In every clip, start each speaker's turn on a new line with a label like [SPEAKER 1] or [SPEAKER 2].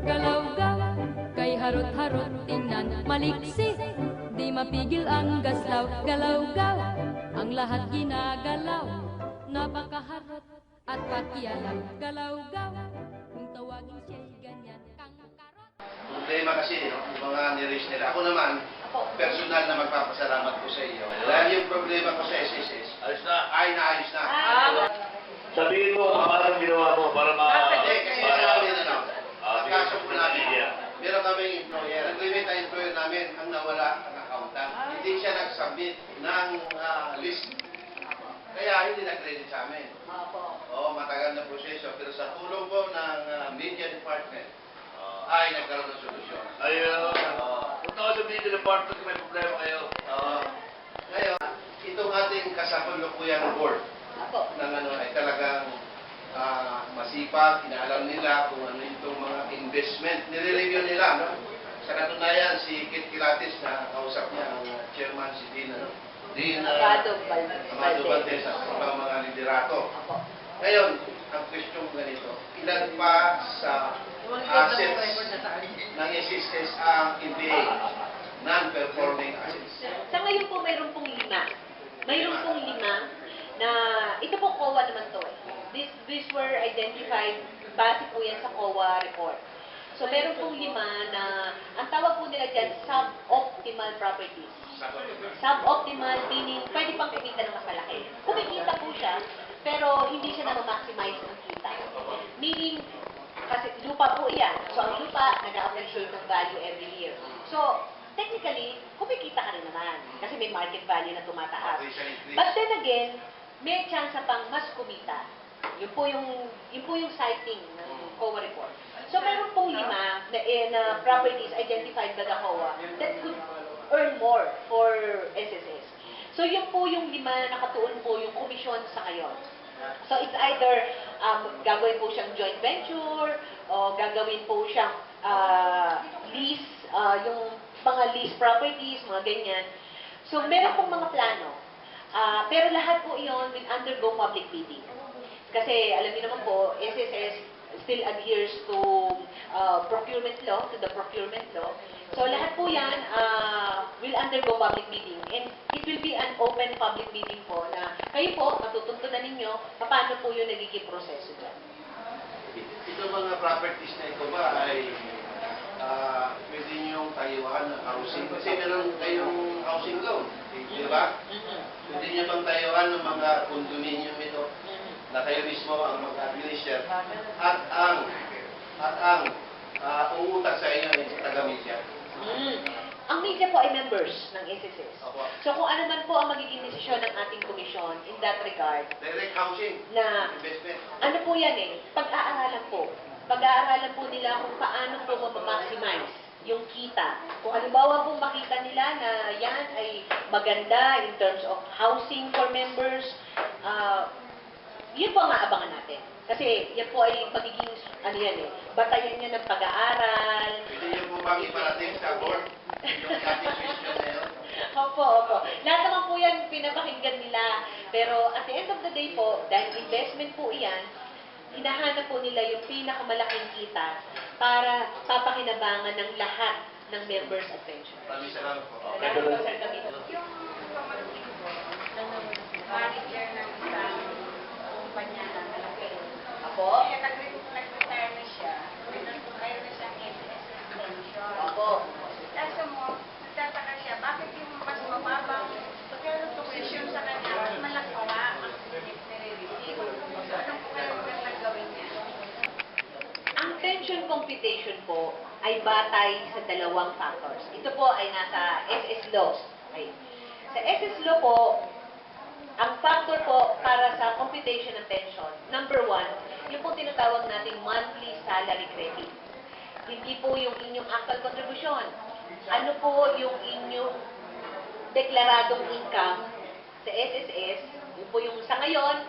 [SPEAKER 1] Galaw-gaw, kay harot-harot tingnan, maliksi, di mapigil ang gaslaw. Galaw-gaw, ang lahat ginagalaw, napakaharot at pakialam. Galaw-gaw, kung tawagin siya'y ganyan, kang karot.
[SPEAKER 2] Problema kasi, no? Yung mga nirish nila. Ako naman, personal na magpapasalamat ko sa iyo. Dahil yung problema ko sa SSS, ay naayos na.
[SPEAKER 3] Sabihin mo, parang ginawa mo para
[SPEAKER 2] Hindi, kasi sabi na lang.
[SPEAKER 3] Ah,
[SPEAKER 2] Kaso po namin,
[SPEAKER 3] yeah.
[SPEAKER 2] meron kaming employer. Nag-limit ang employer namin ang nawala ang accountant. Hindi siya nag-submit ng list. Kaya hindi na-credit sa amin. Oo, matagal na proseso. Pero sa tulong po ng media department, ay nagkaroon ng solusyon.
[SPEAKER 3] Ayun. Punta ka sa media department kung may problema kayo.
[SPEAKER 2] Ngayon, itong ating kasalukuyan board ng ay talagang masipag, inaalam nila kung ano itong mga investment. Nire-review nila, no? Sa katunayan, si Kit Kilatis na kausap niya ang chairman, si Dean,
[SPEAKER 4] Amado
[SPEAKER 2] Valdez at mga liderato. Ngayon, ang question ganito, ilan pa sa assets ng SSS ang NPA, non-performing assets?
[SPEAKER 4] Sa ngayon po, mayroon pong 5. Mayroon pong 5 na, ito po COA naman to eh. These were identified, base po yan sa COA report. So meron pong 5 na, ang tawag po nila dyan, suboptimal properties. Suboptimal meaning, pwede pang kumita ng mas malaki. Kumikita po siya, pero hindi siya na-maximize ang kita. Meaning, kasi lupa po yan. So ang lupa, nag-appreciate ng value every year. So, technically, kumikita ka rin naman. Kasi may market value na tumataas. But then again, may chance pang mas kumita. Yun po yung citing ng COA report. So meron pong 5 na properties identified by the COA that could earn more for SSS. So yun po yung 5 na nakatuon po yung komisyon sa ngayon. So it's either gagawin po siyang joint venture o gagawin po siyang lease, yung mga lease properties, mga ganyan. So meron pong mga plano. Pero lahat po iyon will undergo public bidding. Kasi alam niyo naman po, SSS still adheres to procurement law, to the procurement law. So lahat po yan will undergo public bidding. And it will be an open public bidding po na kayo po, matutuntunan ninyo paano po yung nagiging proseso dyan.
[SPEAKER 2] Ito mga properties na ito ba ay pwede niyong tayuan ng housing? Kasi meron kayong housing loan, di ba? Pwede niyo bang tayuan ng mga condominium ito na kayo mismo ang mag-administer at ang uutang sa inyo ay taga-media?
[SPEAKER 4] Ang media po ay members ng SSS.
[SPEAKER 2] Opo.
[SPEAKER 4] So kung ano man po ang magiging desisyon ng ating komisyon in that regard,
[SPEAKER 2] Direct housing,
[SPEAKER 4] na
[SPEAKER 2] investment.
[SPEAKER 4] ano po yan eh, pag-aaralan po. Pag-aaralan po nila kung paano po ma-maximize yung kita. Kung halimbawa po makita nila na yan ay maganda in terms of housing for members, yun po ang maabangan natin. Kasi yan po ay magiging, ano yan eh, batayan niya ng pag-aaral.
[SPEAKER 2] Pwede niyo po bang iparating sa board yung ating question na yun?
[SPEAKER 4] Opo. Lahat naman po yan pinapakinggan nila. Pero at the end of the day po, dahil investment po iyan, hinahanap po nila yung pinakamalaking kita para papakinabangan ng lahat ng members at pension.
[SPEAKER 2] Maraming salamat po.
[SPEAKER 4] Salamat po, Sir Camilo.
[SPEAKER 5] Yung pamangkin ko, manager ng isang kumpanya na malaki.
[SPEAKER 4] Apo?
[SPEAKER 5] Kaya nag-retire na siya, mayroon na siyang SSS pension.
[SPEAKER 4] Apo?
[SPEAKER 5] Kaso mo, nagtataka siya, bakit yung mas mababang pension sa kanya, mas malaki pa ang nire-receive. Anong kailangan gawin niya?
[SPEAKER 4] Ang pension computation po ay batay sa 2 factors. Ito po ay nasa SS laws. Okay. Sa SS law po, ang factor po para sa computation ng pension, number 1, yung po tinatawag nating monthly salary credit. Hindi po yung inyong actual contribution. Ano po yung inyong deklaradong income sa SSS, yun po yung sa ngayon,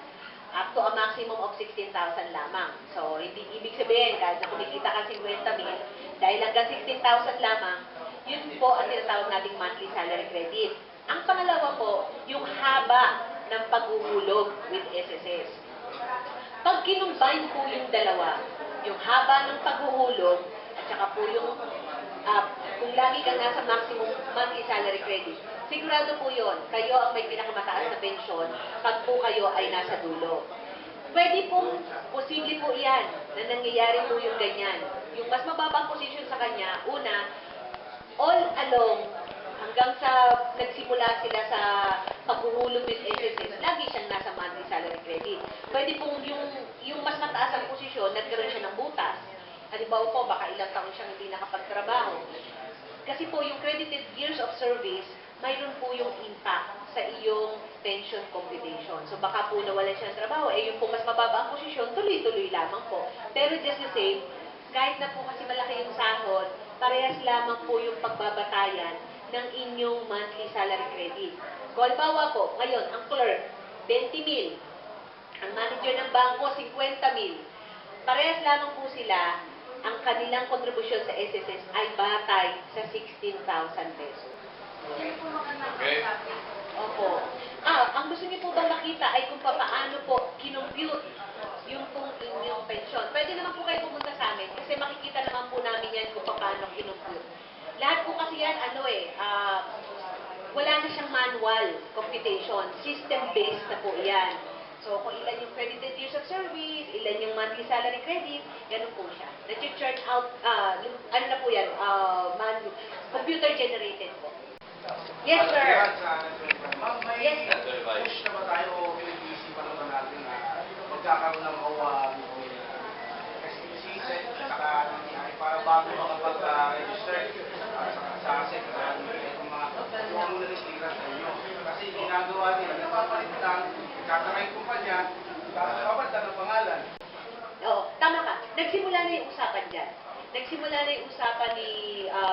[SPEAKER 4] up to a maximum of 16,000 lamang. So, hindi ibig sabihin, kahit na kumikita ka 50,000, dahil hanggang 16,000 lamang, yun po ang tinatawag nating monthly salary credit. Ang pangalawa po, yung haba ng pag-uhulog with SSS. Pag kinumbine po yung dalawa, yung haba ng paghuhulog, at saka po yung kung lagi kang nasa maximum monthly salary credit, sigurado po yon, kayo ang may pinakamataas na pensyon pag po kayo ay nasa dulo. Pwede pong, posible po yan, na nangyayari po yung ganyan. Yung mas mababang position sa kanya, una, all along, hanggang sa nagsimula sila sa paghuhulog with SSS, lagi siyang nasa monthly salary credit. Pwede pong yung mas mataas ang posisyon, nagkaroon siya ng butas. Halimbawa po, baka ilang taon siyang hindi nakapagtrabaho. Kasi po, yung credited years of service, mayroon po yung impact sa iyong pension computation. So baka po nawalan siya ng trabaho, yung po mas mababa ang posisyon, tuloy-tuloy lamang po. Pero just the same, kahit na po kasi malaki yung sahod, parehas lamang po yung pagbabatayan ng inyong monthly salary credit. Kung halimbawa po, ngayon, ang clerk, 20,000. Ang manager ng bangko, 50,000. Parehas lamang po sila, ang kanilang kontribusyon sa SSS ay batay sa 16,000 pesos.
[SPEAKER 3] Okay.
[SPEAKER 4] Opo. Ang gusto niyo po bang makita ay kung paano po kinompute yung pong inyong pensyon. Pwede naman po kayo pumunta sa amin kasi makikita naman po namin yan kung paano kinompute. Lahat po kasi yan, wala na siyang manual computation. System-based na po yan. So, kung ilan yung credited years of service, ilan yung monthly salary credit, ganun po siya. Nag-churn out, ano na po yan, computer-generated po. Yes, sir.
[SPEAKER 2] Ma'am, may
[SPEAKER 4] Yes, sir.
[SPEAKER 2] push na ba tayo o pinag-iisipan naman natin na magkakaroon ng OWA SEC saka nangyari para bago makapag-register sa SEC itong mga muna rin tira sa inyo. Kasi ginagawa nila, nagpapalit lang, kakarain kumpanya, papalit lang ng pangalan.
[SPEAKER 4] Oo, tama ka. Nagsimula na yung usapan dyan. Nagsimula na yung usapan ni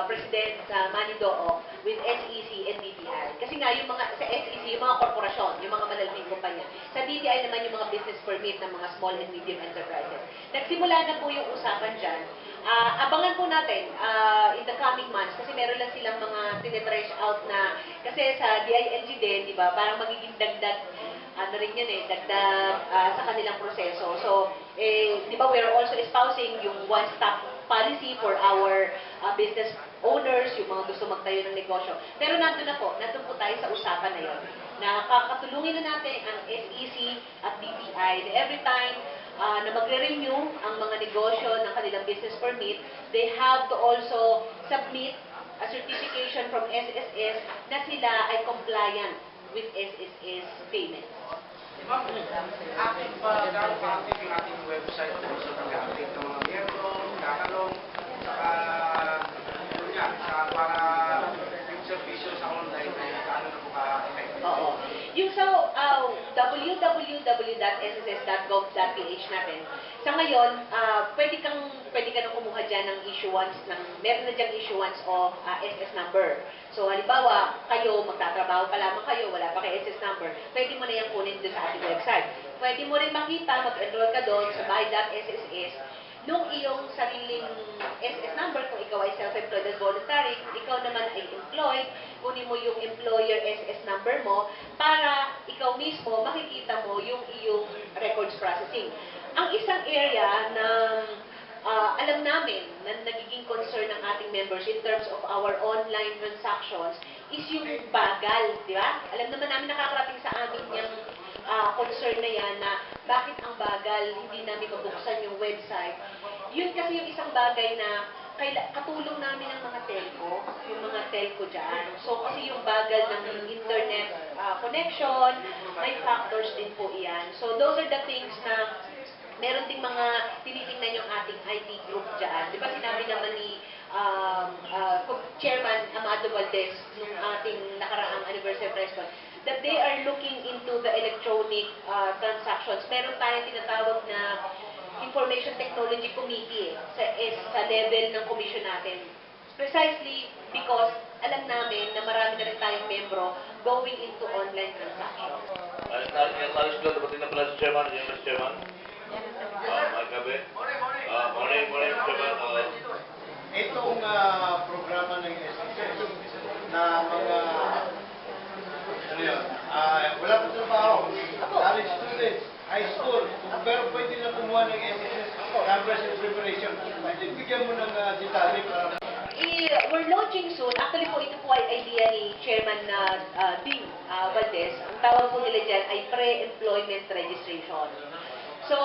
[SPEAKER 4] President Manny Doong with SEC and DTI. Kasi nga, yung mga, sa SEC, yung mga korporasyon, yung mga malalabing kumpanya. Sa DTI naman yung mga business permit ng mga small and medium enterprises. Nagsimula na po yung usapan dyan. Abangan po natin in the coming months kasi meron lang silang mga tinetresh out na kasi sa DILG din, di ba, parang magiging dagdag ano rin yan dagdag sa kanilang proseso. So, di ba, we're also espousing yung one-stop policy for our business owners, yung mga gusto magtayo ng negosyo. Pero nandun po tayo sa usapan na yun. Nakakatulungin na natin ang SEC at DTI na every time na magre-renew ang mga negosyo ng kanilang business permit, they have to also submit a certification from SSS na sila ay compliant with SSS payments.
[SPEAKER 2] Ma'am, active ba, gano'n ka-active yung ating website kung sa pag-update ng mga miyembro, tatanong, saka yun nga, para yung servisyo sa online ay gaano na po ka-effective?
[SPEAKER 4] Oo. Yung sa www.sss.gov.ph natin, sa ngayon, pwede ka nang kumuha dyan ng issuance, meron na dyan issuance of SS number. So, halimbawa, kayo, magtatrabaho pa lamang kayo, wala pa kayo SS number, pwede mo na yan kunin doon sa ating website. Pwede mo rin makita, mag-enroll ka doon sa buy.sss, nung iyong sariling SS number, kung ikaw ay self-employed at voluntary, kung ikaw naman ay employed, kunin mo yung employer SS number mo para ikaw mismo makikita mo yung iyong records processing. Ang isang area na alam namin na nagiging concern ng ating members in terms of our online transactions is yung bagal, di ba? Alam naman namin nakakarating sa amin yung concern na yan na bakit ang bagal, hindi namin mabuksan yung website. Yun kasi yung isang bagay na katulong namin ng mga telco, yung mga telco dyan. So kasi yung bagal ng internet connection, may factors din po iyan. So those are the things na meron ding mga tinitingnan yung ating IT group dyan. Di ba sinabi naman ni Chairman Amado Valdez nung ating nakaraang anniversary press con, that they are looking into the electronic transactions. Meron tayong tinatawag na Information Technology Committee sa level ng commission natin. Precisely because alam namin na marami na rin tayong membro going into online transactions.
[SPEAKER 3] Nais ko, dapatin na pala si Chairman, yung Vice Chairman. Mike Gabi. Morning, Chairman.
[SPEAKER 6] Itong programa ng SSS na mga wala pa trabaho, college students, high school, pero pwede na kumuha ng SSS numbers in preparation. Bigyan mo ng detalye para
[SPEAKER 4] We're launching soon. Actually po, ito po ay idea ni Chairman Dean Valdez. Ang tawag po nila dyan ay pre-employment registration. So,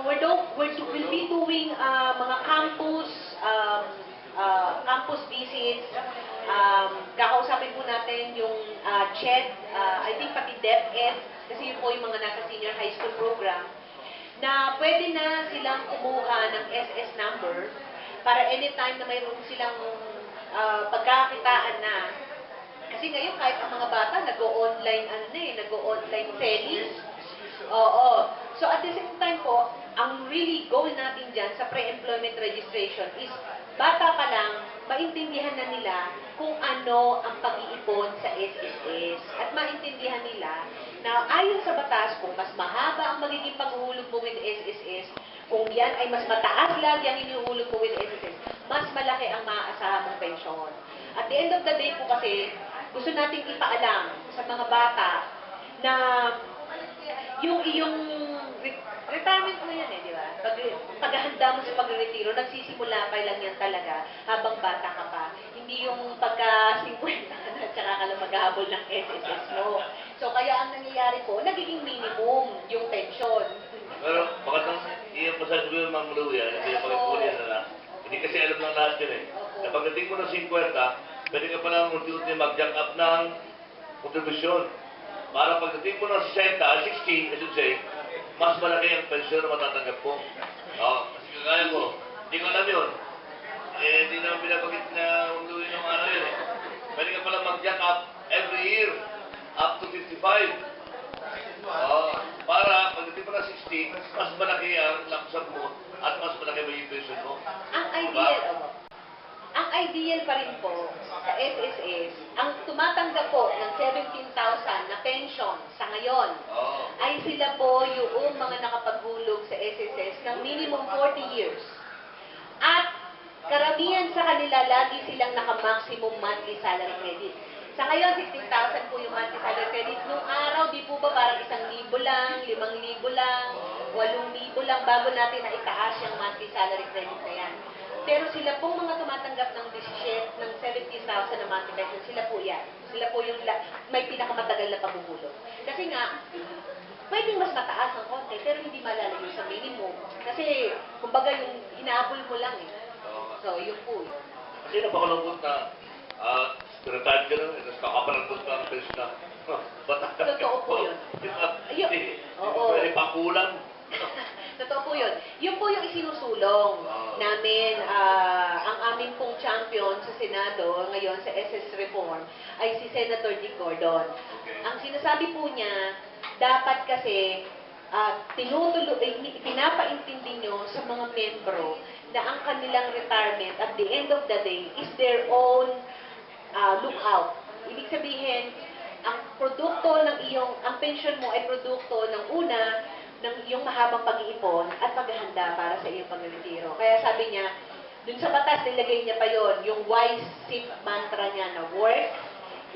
[SPEAKER 4] we'll be doing mga campus visits. Kakausapin po natin yung CHED, I think pati DepEd, kasi yun po yung mga nasa senior high school program, na pwede na silang kumuha ng SS number para anytime na mayroon silang pagkakitaan na. Kasi ngayon kahit ang mga bata nag-o-online nag-o-online selling. Oo. So at the same time po, ang really goal natin dyan sa pre-employment registration is bata pa lang, maintindihan na nila kung ano ang pag-iipon sa SSS. At maintindihan nila na ayon sa batas, kung mas mahaba ang magiging paghuhulog mo with SSS, kung yan ay mas mataas lagi ang iniuhulog mo with SSS, mas malaki ang maaasahan mong pensyon. At the end of the day po kasi, gusto nating ipaalam sa mga bata na yung iyong retirement mo yan di ba? Paghahanda mo sa pagre-retiro, nagsisimula pa lang yan talaga habang bata ka pa. Hindi yung pagka-50 ka na tsaka ka lang maghahabol ng SSS mo. So kaya ang nangyayari po, nagiging minimum yung pension.
[SPEAKER 3] Pero magandang iyong masasabi ng Ma'am Lou yan, hindi na pagkukunin na lang. Hindi kasi alam ng lahat yun Na pagdating mo ng 50, pwede ka palang unti-unti mag-jack up ng kontribusyon. Para pagdating mo ng 60, I should say, mas malaki ang pensyon na matatanggap mo. Kasi kagaya ko, hindi ko alam yun. Hindi naman binabagit na umluin ng araw yun Pwede ka palang mag-jack up every year, up to 55. Para pagdating mo ng 60, mas malaki ang lapsap mo at mas malaki mo yung pension mo.
[SPEAKER 4] Ang ideal pa rin po sa SSS, ang tumatanggap po ng 17,000 na pension sa ngayon, ay sila po yung mga nakapaghulog sa SSS ng minimum 40 years. At karamihan sa kanila, lagi silang naka-maximum monthly salary credit. Sa ngayon, 16,000 po yung monthly salary credit. Nung araw, di po ba parang 1,000 lang, 5,000 lang, 8,000 lang bago natin na itaas yung monthly salary credit na yan. Pero sila pong mga tumatanggap ng 70,000 na monthly pension, sila po yan. Sila po yung may pinakamatagal na paghuhulog. Kasi nga, pwedeng mas mataas ang konti, pero hindi malalayo sa minimum. Kasi, kumbaga yung inaabol mo lang So, yun po.
[SPEAKER 3] Kasi napakalungkot na retired ka na, tapos kakaparangkot ka ang pension na.
[SPEAKER 4] Totoo po yun. Oo.
[SPEAKER 3] Pwede pa kulang.
[SPEAKER 4] Totoo po yun. Yun po yung isinusulong namin, ang aming pong champion sa Senado ngayon sa SS Reform ay si Senator Dick Gordon. Ang sinasabi po niya, dapat kasi pinapaintindi nyo sa mga membro na ang kanilang retirement at the end of the day is their own lookout. Ibig sabihin, ang pension mo ay produkto ng ng iyong mahabang pag-iipon at paghahanda para sa iyong pag-retiro. Kaya sabi niya, dun sa batas, nilagay niya pa yon yung wise SIP mantra niya na work,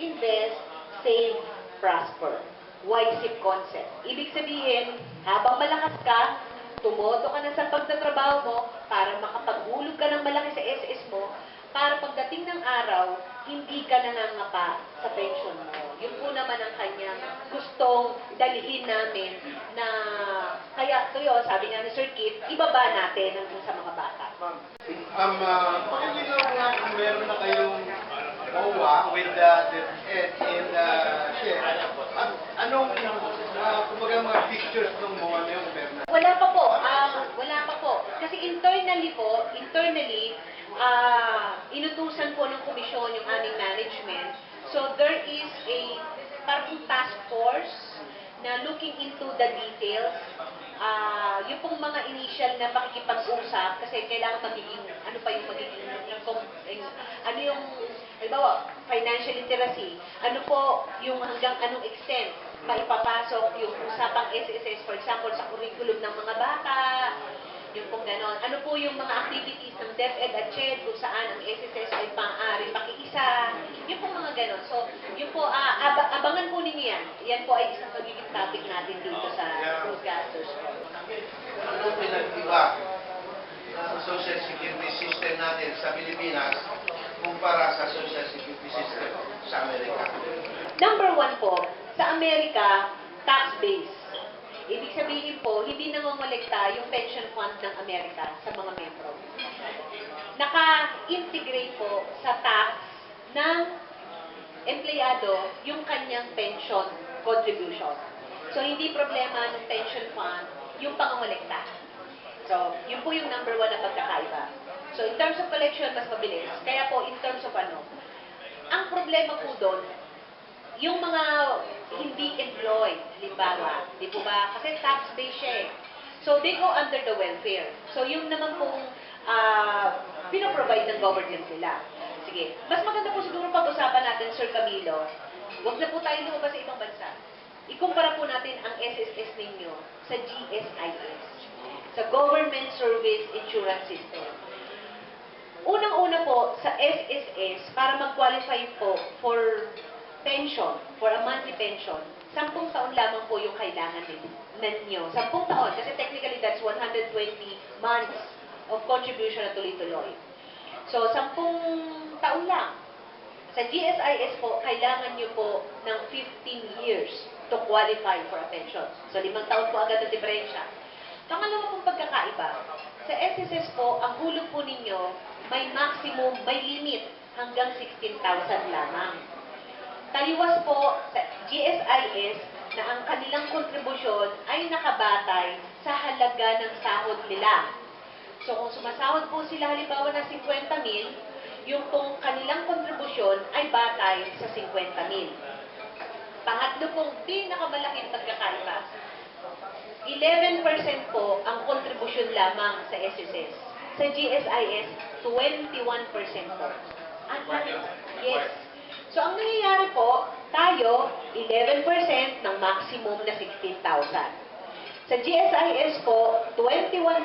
[SPEAKER 4] invest, save, prosper. Wise SIP concept. Ibig sabihin, habang malakas ka, tumoto ka na sa pagtatrabaho mo para makapaghulog ka ng malaki sa SS mo, para pagdating ng araw, hindi ka nangangapa sa pension mo. Yun po naman ang kanyang gustong dalhin namin na, kaya ito yun, sabi nga ni Sir Kit, ibaba natin hanggang sa mga bata.
[SPEAKER 6] Pakilinaw nga kung meron na kayong MOA with the Ed and Chef. Anong, kumbaga mga pictures ng MOA na yun meron na?
[SPEAKER 4] Wala pa po. Kasi internally, inutusan po ng komisyon yung aming management. So there is a parang task force na looking into the details. Yung pong mga initial na pakikipag-usap kasi kailangan magiging, halimbawa, financial literacy, ano po yung hanggang anong extent maipapasok yung usapang SSS, for example, sa curriculum ng mga bata, yung pong ganon. Ano po yung mga activities ng DepEd at CHED kung saan ang SSS ay maaari pakiisa, yung pong mga ganon. So, yun po, abangan po ninyo yan. Yan po ay isang magiging topic natin dito sa Broadcasters.
[SPEAKER 2] Social Security system natin sa Pilipinas kumpara sa Social Security system sa Amerika?
[SPEAKER 4] Number one po, sa Amerika, tax base. Ibig sabihin po, hindi nangongolekta yung pension fund ng Amerika sa mga membro. Naka-integrate po sa tax ng empleyado yung kanyang pension contribution. So, hindi problema ng pension fund yung pangongolekta. So, yun po yung number one na pagkakaiba. So, in terms of collection, mas mabilis. Kaya po, in terms of ang problema po doon, yung mga hindi employed, halimbawa, di po ba? Kasi tax-based siya eh. So, they go under the welfare. So, yung naman pong pinoprovide ng government nila. Sige. Mas maganda po siguro pag-usapan natin, Sir Camilo, huwag na po tayo lumabas sa ibang bansa. Ikumpara po natin ang SSS ninyo sa GSIS, sa Government Service Insurance System. Unang-una po, sa SSS, para mag-qualify po for pension, for a monthly pension, 10 taon lamang po yung kailangan ninyo. 10 taon, kasi technically that's 120 months of contribution na tuloy-tuloy. So, 10 taon lang. Sa GSIS po, kailangan nyo po ng 15 years to qualify for a pension. So, 5 taon po agad ang diferensya. Pangalawa pong pagkakaiba, sa SSS po, ang hulog po ninyo, may maximum, may limit hanggang 16,000 lamang. Taliwas po sa GSIS na ang kanilang kontribusyon ay nakabatay sa halaga ng sahod nila. So kung sumasahod po sila halimbawa ng 50,000, yung pong kanilang kontribusyon ay batay sa 50,000. Pangatlo pong pinakamalaking pagkakaiba, 11% po ang kontribusyon lamang sa SSS. Sa GSIS, 21% po. Ang laki. Yes. So, ang nangyayari po, tayo, 11% ng maximum na 16,000. Sa GSIS po, 21%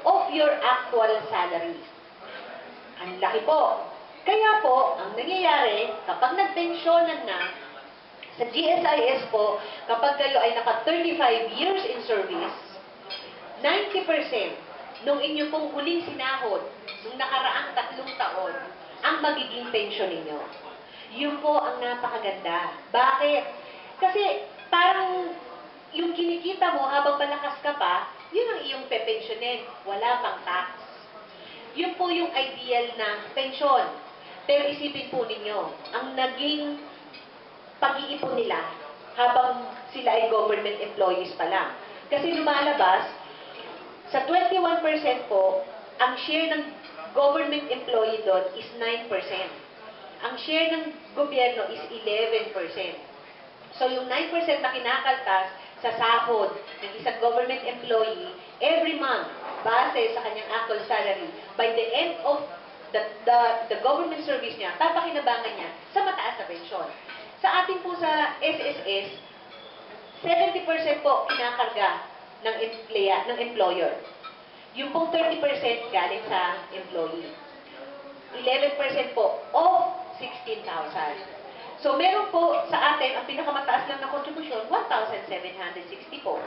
[SPEAKER 4] of your actual salary. Ang laki po. Kaya po, ang nangyayari, kapag nagpensyonan na, sa GSIS po, kapag kayo ay naka 35 years in service, 90% nung inyo pong huling sinahod, nung nakaraang 3 taon, ang magiging pensyon ninyo. Yun po ang napakaganda. Bakit? Kasi parang yung kinikita mo habang malakas ka pa, yun ang iyong pepensyonin. Wala pang tax. Yun po yung ideal na pensyon. Pero isipin po ninyo, ang naging pag-iipon nila habang sila ay government employees pa lang. Kasi lumalabas, sa 21% po, ang share ng government employee doon is 9%. Ang share ng gobyerno is 11%. So yung 9% na kinakaltas sa sahod ng isang government employee every month, base sa kanyang actual salary, by the end of the government service niya, papakinabangan niya sa mataas na pensyon. Sa atin po sa SSS, 70% po kinakarga ng employer. Yung pong 30% galing sa employee. 11% po of 16,000. So, meron po sa atin, ang pinakamataas lang na kontribusyon, 1,760 po.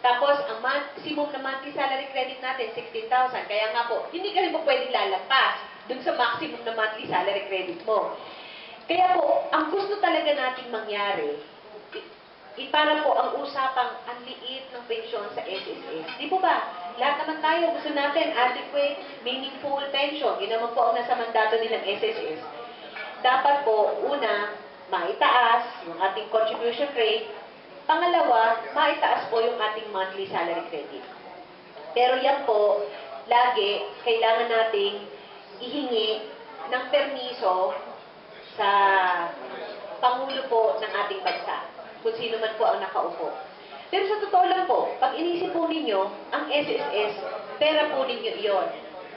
[SPEAKER 4] Tapos, ang maximum na monthly salary credit natin, 16,000. Kaya nga po, hindi ka rin po pwedeng lalampas dun sa maximum na monthly salary credit mo. Kaya po, ang gusto talaga nating mangyari, para po ang usapang ang liit ng pensyon sa SSS. Di po ba? Lahat naman tayo gusto natin adequate, meaningful pension. Yun naman po ang nasa mandato nilang SSS. Dapat po, una, maitaas yung ating contribution rate. Pangalawa, maitaas po yung ating monthly salary credit. Pero yan po, lagi, kailangan nating ihingi ng permiso sa Pangulo po ng ating bansa, kung sino man po ang nakaupo. Pero sa totoo lang po, pag inisip po ninyo, ang SSS, pera po ninyo iyon.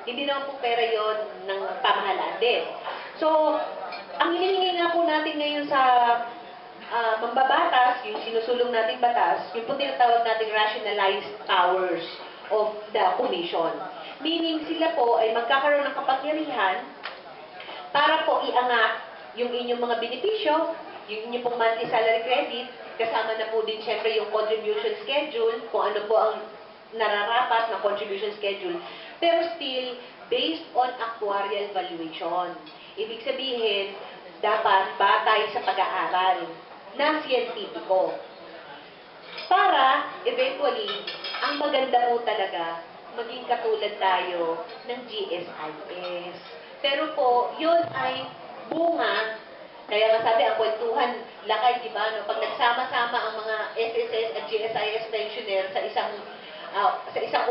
[SPEAKER 4] Hindi naman po pera yon ng pamahalaan din. So, ang hinihingi nga po natin ngayon sa mambabatas, yung sinusulong nating batas, yung po tinatawag nating rationalized powers of the commission. Meaning, sila po ay magkakaroon ng kapangyarihan para po iangat yung inyong mga benepisyo, yung inyong pong monthly salary credit, kasama na po din syempre yung contribution schedule, kung ano po ang nararapat na contribution schedule pero still based on actuarial valuation. Ibig sabihin, dapat batay sa pag-aaral na siyentipiko. Para, eventually, ang maganda po talaga, maging katulad tayo ng GSIS. Pero po, yun ay bunga. Kaya nga sabi, ang kwentuhan, lakay, di ba? No? Pag nagsama-sama ang mga SSS at GSIS pensioner sa isang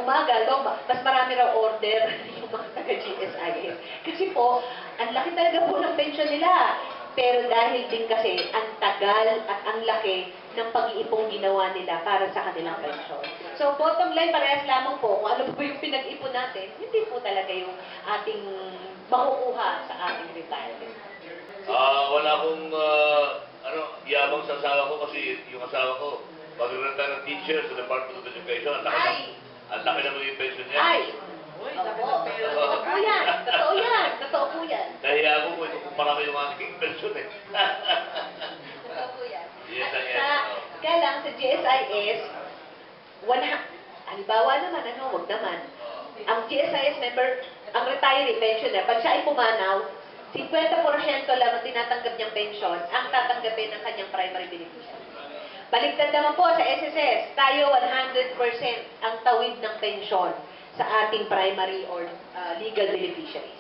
[SPEAKER 4] umaga, no? Mas marami raw order yung mga taga-GSIS. Kasi po, ang laki talaga po ng pension nila. Pero dahil din kasi ang tagal at ang laki ng pag-iipong ginawa nila para sa kanilang pensyon. So bottom line, parehas lamang po, kung ano po yung pinag-ipon natin, hindi po talaga yung ating makukuha sa ating retirement.
[SPEAKER 3] Wala akong yabang sa asawa ko kasi yung asawa ko, pag-retire ng teacher sa Department of Education, ang laki naman yung pension niya.
[SPEAKER 4] Ay! Totoo po yan. Totoo yan. Totoo po yan.
[SPEAKER 3] Nahiya ako kung ikukumpara ko yung aking pension eh.
[SPEAKER 4] Totoo po yan.
[SPEAKER 3] GSIS,
[SPEAKER 4] Kaya lang sa GSIS, halimbawa naman, wag naman. Ang GSIS member, ang retiree pensioner, pag siya ay pumanaw, 50% lang ang tinatanggap niyang pensyon ang tatanggapin ng kanyang primary beneficiary. Baliktad naman po sa SSS, tayo 100% ang tawid ng pensyon sa ating primary or legal beneficiaries.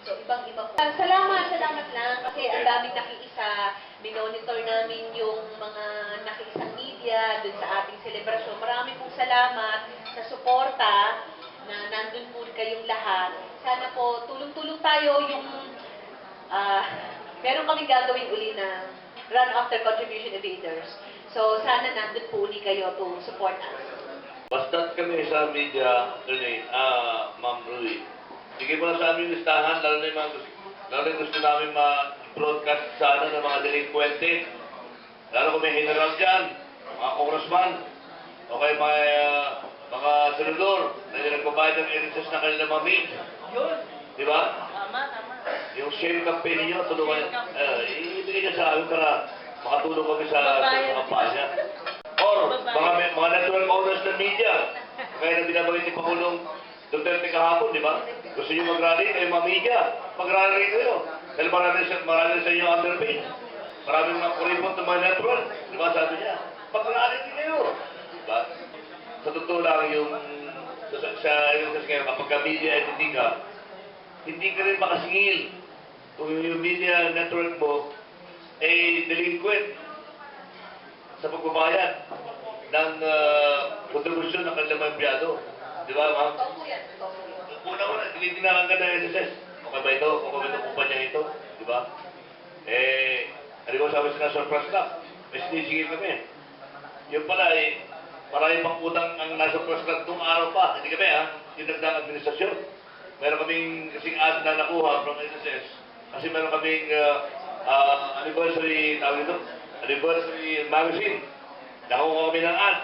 [SPEAKER 4] So, ibang-iba po. Salamat lang kasi ang daming nakiisa. Minonitor namin yung mga nakiisang media dun sa ating selebrasyon. Marami pong salamat sa suporta na nandun po kayong lahat. Sana po tulong-tulong tayo yung meron kaming gagawin uli na run after contribution evaders. So, sana nandun po uli kayo to support us.
[SPEAKER 3] Basta't kami sa media, Ma'am Rui. Sige mo na sa aming listahan, lalo na yung gusto namin ma-broadcast sana ng mga delinquente. Lalo kung may general dyan, mga congressman, o kaya mga senador na nagbabayad ng NSS na kanilang mga maid.
[SPEAKER 6] Yun.
[SPEAKER 3] Di ba?
[SPEAKER 5] Tama.
[SPEAKER 3] Yung share campaign ninyo, tulungan, ibigay niya sa amin para makatulong kami sa kampanya. Or, mga network owners ng media, kaya na binabagay ni Pangulong Duterte kahapon, di ba? Gusto nyo mag-rally, kayo mga media, mag-rally kayo. Dahil marami sa inyo underpaid. Maraming mga kuripot ng mga network, di ba sabi niya? Mag-rally din kayo. Di ba? Sa totoo lang yung, kapag ka-media entity ka, hindi ka rin makasingil. Kung yung media network mo ay delinquent sa pagbabayad ng kontribusyon ng kanilang mga empleyado. Di ba, ma'am?
[SPEAKER 4] Totoo po yan.
[SPEAKER 3] Una-una, tinitinakan ka ng SSS. Okay ba ito? Okay ba itong kumpanya ito? Di ba? Ano ko sabi sa surplus club? May sinisingil kami. Yung pala marami pang utang ang nasa surplus club itong araw pa. Hindi kami yung nagdang administrasyon. Meron kaming kasing ad na nakuha from SSS. Kasi meron kaming anniversary, tawag ito, anniversary magazine. Nakuha kami ng ad.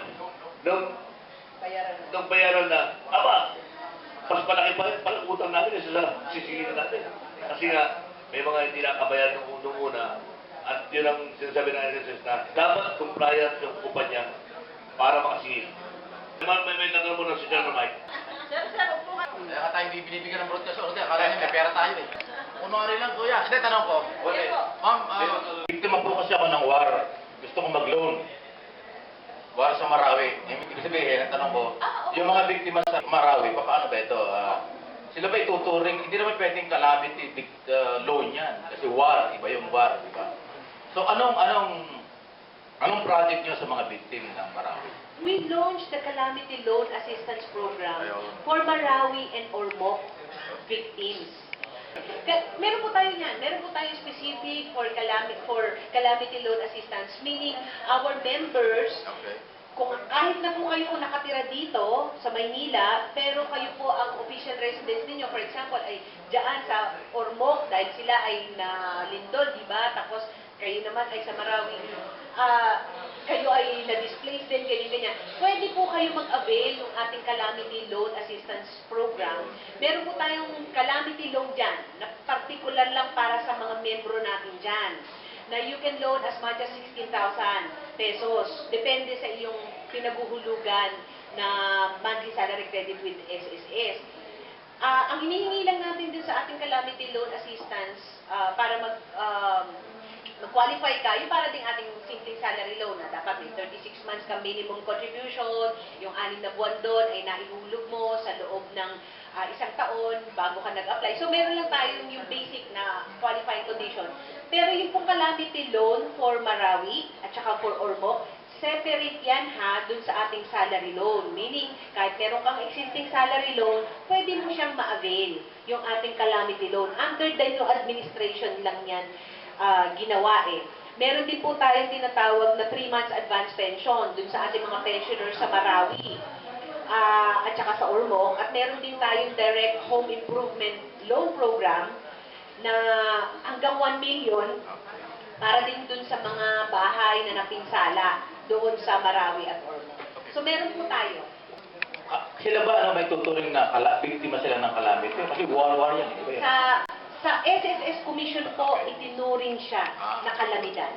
[SPEAKER 3] Nung bayaran na, mas malaki pa rin utang namin sa sisingin natin. Kasi nga, may mga hindi nakabayar ng una at yun ang sinasabi ng NSS na dapat compliant yung kumpanya para makasingil. May tanong mo na si General Mike.
[SPEAKER 5] Sir, upo ka.
[SPEAKER 7] Kaya ka tayo binibigyan ng broadcast. Akala niya may pera tayo eh. Kunwari lang, kuya. Hindi, tanong ko.
[SPEAKER 5] Yes po.
[SPEAKER 7] Ma'am, biktima po kasi ako ng war. Gusto kong mag-loan. War sa Marawi. Ibig sabihin, ang tanong ko, yung mga biktima sa Marawi, paano ba ito? Sila ba ituturing? Hindi naman pwedeng calamity loan yan. Kasi war, iba yung war, di ba? So, anong project nyo sa mga biktima ng Marawi?
[SPEAKER 4] We launched the Calamity Loan Assistance Program
[SPEAKER 7] Ayun.
[SPEAKER 4] for Marawi and Ormoc victims. Meron po tayo niyan. Meron po tayo specific for calamity loan assistance. Meaning, our members,
[SPEAKER 7] Okay.
[SPEAKER 4] kung kahit na po kayo nakatira dito sa Maynila, pero kayo po ang official residence ninyo, for example, ay dyan sa Ormoc, dahil sila ay na Lindol, di ba? Tapos kayo naman ay sa Marawi, kayo ay na-displace din, ganyan. Pwede po kayo mag-avail ng ating Calamity Loan Assistance Program. Meron po tayong Calamity Loan dyan, na particular lang para sa mga membro natin dyan, na you can loan as much as 16,000 pesos. Depende sa iyong pinaguhulugan na monthly salary credit with SSS. Ang hinihingi lang natin dun sa ating calamity loan assistance para mag-qualify ka, yung para ding ating simpleng salary loan na dapat may 36 months ka minimum contribution, yung 6 na buwan doon ay naihulog mo sa loob ng isang taon bago ka nag-apply. So meron lang tayong yung basic na qualifying condition. Pero yung pong calamity loan for Marawi at saka for Ormoc, separate yan ha, dun sa ating salary loan. Meaning, kahit meron kang existing salary loan, pwede mo siyang ma-avail yung ating calamity loan. Under the new administration lang yan ginawa eh. Meron din po tayong tinatawag na 3 months advance pension dun sa ating mga pensioners sa Marawi at saka sa Ormoc. At meron din tayong direct home improvement loan program na hanggang 1 million para din dun sa mga bahay na napinsala doon sa Marawi at Ormoc. So meron po tayo.
[SPEAKER 7] Sila ba may tuturing na biktima sila ng calamity? Kasi war yan, di ba yan?
[SPEAKER 4] Sa SSS Commission po, itinuring siya na kalamidad.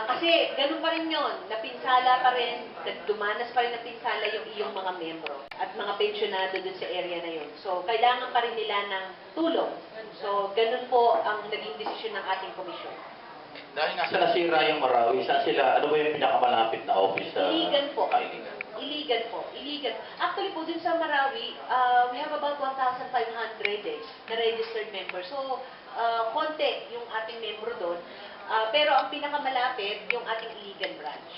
[SPEAKER 4] Kasi ganun pa rin yun, napinsala pa rin, nagdumanas pa rin napinsala yung iyong mga membro at mga pensyonado dun sa area na yun. So, kailangan pa rin nila ng tulong. So, ganun po ang naging desisyon ng ating komisyon.
[SPEAKER 7] Dahil nga sa nasira yung Marawi, saan sila, ano ba yung pinakamalapit na office?
[SPEAKER 4] Iligan po.
[SPEAKER 7] Iligan.
[SPEAKER 4] Iligan po. Iligan. Actually po, dun sa Marawi, we have about 1,500 na registered members. So, konti yung ating membro doon. Pero ang pinakamalapit, yung ating Iligan branch.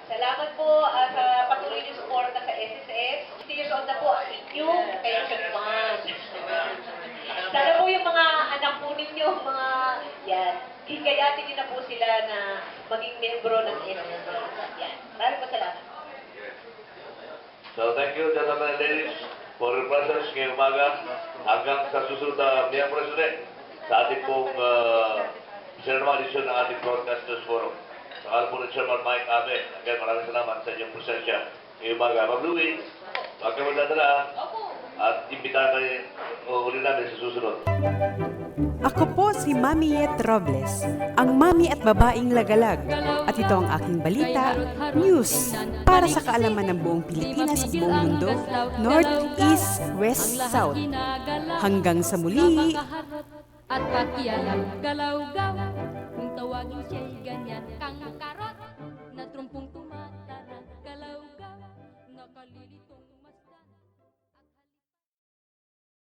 [SPEAKER 4] Salamat po sa patuloy niyo suporta sa SSS. 60 years old na po yung pension fund. Sana po yung mga anak po ninyo, mga yan, hikayatin niyo na po sila na maging membro ng SSS. Yan. Maraming po salamat.
[SPEAKER 3] So thank you, gentlemen and ladies, for your presence ngayong umaga. Hanggang sa susunod na miyembros ulit sa ating pong Chairman edisyon ng ating Broadcasters Forum. Sa kalan po ng Chairman Mike Abe, again, maraming salamat sa inyong presensya ngayong umaga. Ma'am Louie, huwag kayo magdadala at imbitahan kayo uli namin sa susunod.
[SPEAKER 8] Ako po si Mami Yet Robles, ang mami at babaeng lagalag. At ito ang aking balita, news, para sa kaalaman ng buong Pilipinas, buong mundo, North, East, West, South. Hanggang sa muli!
[SPEAKER 1] At pakialam, galaw-gaw, kung tawagin siya'y ganyan, kang karot, na trumpong tumatarang, galaw-gaw, nakalilito.